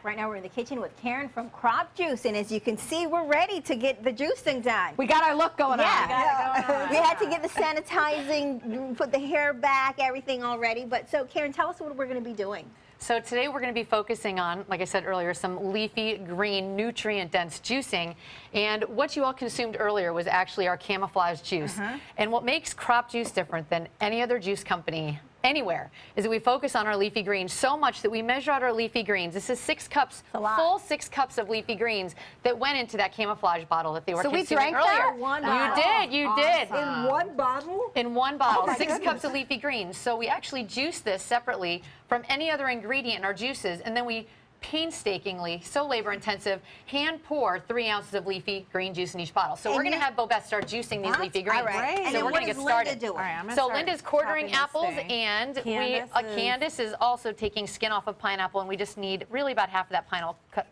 Right now we're in the kitchen with Karen from Crop Juice, and as you can see, we're ready to get the juicing done. We got our look going on. We had to get the sanitizing, put the hair back, everything all ready. But so Karen, tell us what we're going to be doing. So today we're going to be focusing on, like I said earlier, some leafy green nutrient-dense juicing. And what you all consumed earlier was actually our camouflage juice. And what makes Crop Juice different than any other juice company anywhere is that we focus on our leafy greens so much that we measure out our leafy greens. This is 6 cups, full 6 cups of leafy greens that went into that camouflage bottle that they were consuming earlier. You did. In one bottle? In one bottle, 6 cups of leafy greens. So we actually juice this separately from any other ingredient in our juices, and then we painstakingly, so labor intensive, hand pour 3 ounces of leafy green juice in each bottle. So we're going to have Bobette start juicing these leafy greens. And so we're going to get started. So start Linda's quartering apples, thing. and Candace is also taking skin off of pineapple, and we just need really about half of that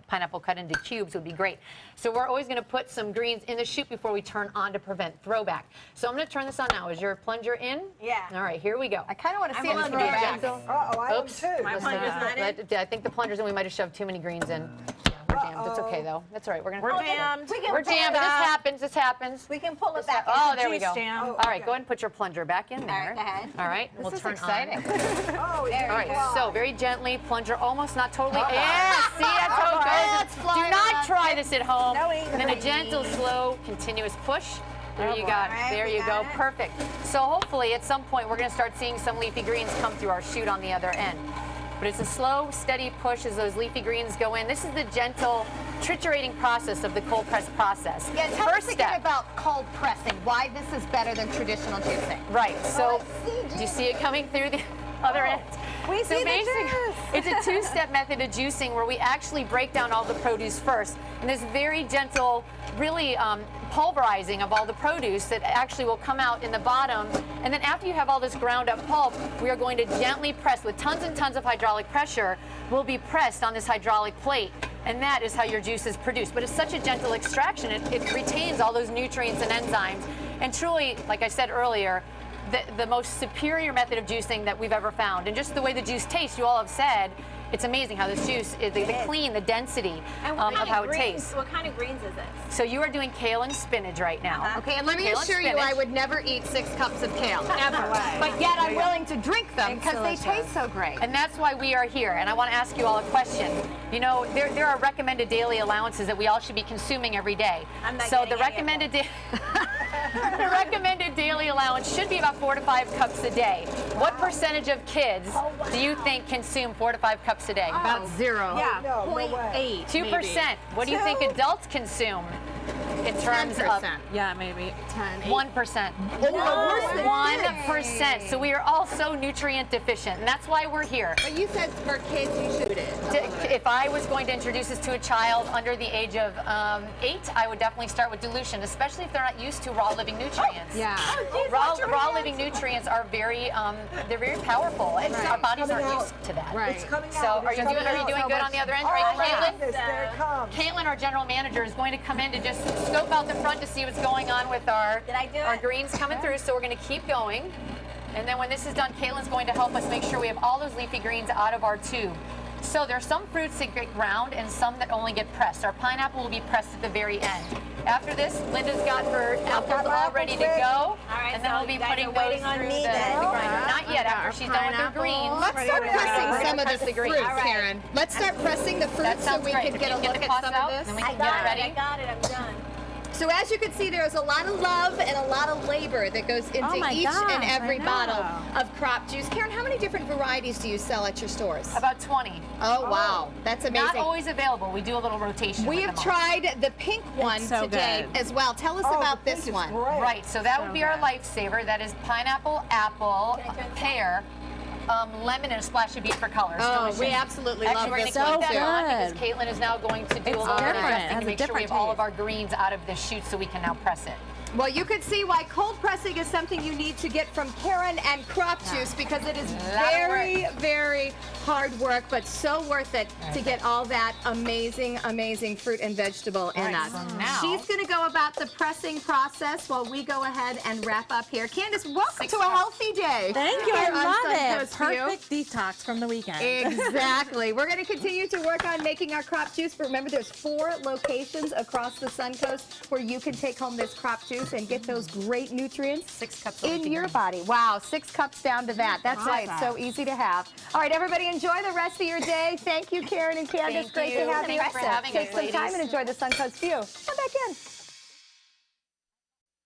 pineapple cut into cubes would be great. So we're always going to put some greens in the chute before we turn on to prevent throwback. So I'm going to turn this on now. Is your plunger in? Yeah. All right, here we go. I kind of want to see it on throwback. Uh-oh, I Oops. am too. My plunger's not in. I think the plunger's in. We might have shoved too many greens in. Yeah, we're jammed. It's okay though. That's all right. We're jammed. We're jammed. This happens. This happens. We can pull it back. Oh, there we go. Oh, all right, go ahead and put your plunger back in there. All right, go ahead. All right, we'll This is turn exciting. Oh, There on. All we right, go. so very gently, plunger almost, not totally. Yeah, see, that's how it goes. Do not try this at home. No, And then a gentle, slow, continuous push. There you go. Right, There we you got go. it. Perfect. So hopefully at some point we're going to start seeing some leafy greens come through our chute on the other end. But it's a slow, steady push as those leafy greens go in. This is the gentle triturating process of the cold press process. Yeah, tell us First again step. about cold pressing, why this is better than traditional juicing. Right. So do you see it coming through the other end? We So see the basically, juice. it's a 2-step method of juicing where we actually break down all the produce first. And this very gentle, really pulverizing of all the produce that actually will come out in the bottom. And then after you have all this ground up pulp, we are going to gently press with tons and tons of hydraulic pressure. Will be pressed on this hydraulic plate. And that is how your juice is produced. But it's such a gentle extraction, it retains all those nutrients and enzymes. And truly, like I said earlier, the most superior method of juicing that we've ever found. And just the way the juice tastes, you all have said, it's amazing how this juice, the clean, the density of how it tastes. What kind of greens is this? So you are doing kale and spinach right now. Okay, and let me Kale and assure you, spinach. I would never eat 6 cups of kale, ever. But yet I'm willing to drink them because they taste so great. And that's why we are here. And I want to ask you all a question. You know, there are recommended daily allowances that we all should be consuming every day. I'm not so getting the recommended the recommended daily allowance should be about 4 to 5 cups a day. What percentage of kids do you think consume 4 to 5 cups a day? About 0. Yeah, no way. 2%. What do you think adults consume in terms of? Yeah, maybe 10, 8. 1%. worse than 1%. So we are all so nutrient deficient, and that's why we're here. But you said for kids you should eat it. If I was going to introduce this to a child under the age of 8, I would definitely start with dilution, especially if they're not used to raw living nutrients. Yeah. Raw living nutrients are very, they're very powerful, and our bodies aren't used to that. Right. It's coming So out. are you doing good on the other end, right, Caitlin? There it comes. Caitlin, our general manager, is going to come in to just scope out the front to see what's going on with our greens coming through. So we're going to keep going. And then when this is done, Caitlin's going to help us make sure we have all those leafy greens out of our tube. So there are some fruits that get ground and some that only get pressed. Our pineapple will be pressed at the very end. After this, Linda's got her apples all ready to go. And then we'll be putting those through the grinder. Not yet, after she's done with her greens. Let's start pressing some of the fruits, Karen. Let's start pressing the fruits so we can get a look at some of this. Then we can get it ready. I got it. I'm done. So as you can see, there's a lot of love and a lot of labor that goes into each and every bottle of crop juice. Karen, how many different varieties do you sell at your stores? About 20. Oh, wow. That's amazing. Not always available. We do a little rotation. We have tried the pink one today as well. Tell us about this one. Right, so that would be our lifesaver. That is pineapple, apple, pear, lemon, and a splash of beet for color. Oh, we absolutely love We're this going to one keep too. that on because Caitlin is now going to do a little bit of adjusting to make sure we have all of our greens out of the chute so we can now press it. Well, you could see why cold pressing is something you need to get from Karen and Crop Juice because it is very, very hard work, but so worth it to get all that amazing, amazing fruit and vegetable in us. So now- She's going to go about the pressing process while we go ahead and wrap up here. Candace, welcome to a healthy day. Thank you. I Here on love Suncoast it. View. Perfect detox from the weekend. Exactly. We're going to continue to work on making our crop juice, but remember there's 4 locations across the Suncoast where you can take home this crop juice and get those great nutrients 6 cups a in week your again. body. Wow, 6 cups down to that. That's right. It's so easy to have. All right, everybody, enjoy the rest of your day. Thank you, Karen and Candace. Thank Great you. to have you. Thanks for having Take us, some time ladies. and enjoy the Suncoast View. Come back in.